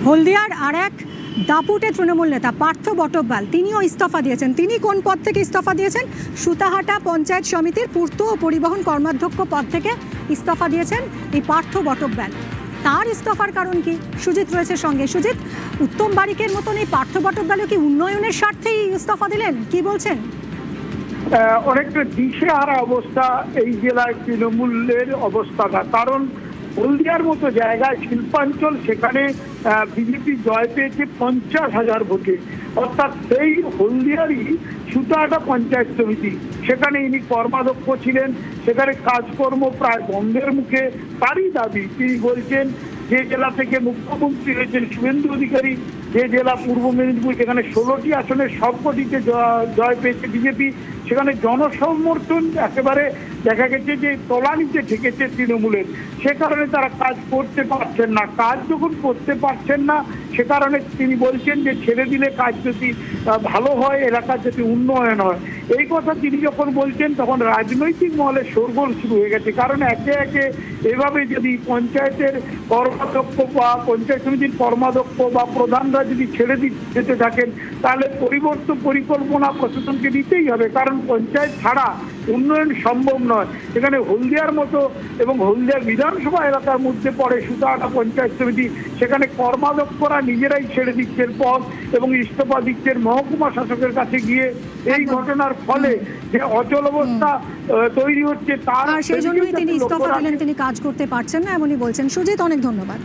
হলদিয়ার আর এক দাপুটে তৃণমূল নেতা পার্থ বটব্যাল তিনিও ইস্তফা দিয়েছেন। তিনি কোন পদ থেকে ইস্তফা দিয়েছেন? সুতাহাটা পঞ্চায়েত সমিতির পূর্ত ও পরিবহন কর্মাধ্যক্ষ পদ থেকে ইস্তফা দিয়েছেন এই পার্থ বটব্যাল। তার ইস্তফার কারণ কি? সুজিত রয়েছে সঙ্গে। সুজিত, উত্তম বারিকের মতন এই পার্থ বটব্যালও কি উন্নয়নের স্বার্থেই ইস্তফা দিলেন? কি বলছেন? অনেকটা দিশেহারা অবস্থা এই জেলায় তৃণমূলের অবস্থাটা। কারণ হলদিয়ার মতো জায়গায় শিল্পাঞ্চল, সেখানে বিজেপি জয় পেয়েছে 50,000 ভোটে। অর্থাৎ সেই হলদিয়ারই সুতাহাটা পঞ্চায়েত সমিতি, সেখানে ইনি কর্মাধ্যক্ষ ছিলেন। সেখানে কাজকর্ম প্রায় বন্ধের মুখে। তারই দাবি, তিনি বলছেন যে জেলা থেকে মুখ্যমন্ত্রী হয়েছেন শুভেন্দু অধিকারী, যে জেলা পূর্ব মেদিনীপুর, যেখানে 16টি আসনের সবকটিতে জয় পেয়েছে বিজেপি, সেখানে জনসমর্থন একেবারে দেখা গেছে যে তলানিতে ঠেকেছে তৃণমূলের। সে কারণে তারা কাজ করতে পারছেন না। কাজ যখন করতে পারছেন না, সে কারণে তিনি বলছেন যে ছেড়ে দিলে কাজ যদি ভালো হয়, এলাকার যদি উন্নয়ন হয়। এই কথা তিনি যখন বলছেন, তখন রাজনৈতিক মহলে শোরগোল শুরু হয়ে গেছে। কারণ একে একে এভাবে যদি পঞ্চায়েতের কর্মাধ্যক্ষ বা পঞ্চায়েত সমিতির কর্মাধ্যক্ষ বা প্রধানরা যদি ছেড়ে যেতে থাকেন, তাহলে পরিবর্তন পরিকল্পনা প্রশাসনকে নিতেই হবে। কারণ পঞ্চায়েত ছাড়া উন্নয়ন সম্ভব নয়। এখানে হলদিয়ার মতো এবং হলদিয়া বিধানসভা এলাকার মধ্যে পড়ে সুতাহাটা পঞ্চায়েত সমিতি, সেখানে কর্মাধ্যক্ষরা নিজেরাই ছেড়ে দিচ্ছেন পদ এবং ইস্তফা দিচ্ছেন মহকুমা শাসকের কাছে গিয়ে। এই ঘটনার ফলে যে অচল অবস্থা তৈরি হচ্ছে, তার সেই জন্যই তিনি ইস্তফা দিলেন। তিনি কাজ করতে পারছেন না এমনই বলছেন। সুজিত, অনেক ধন্যবাদ।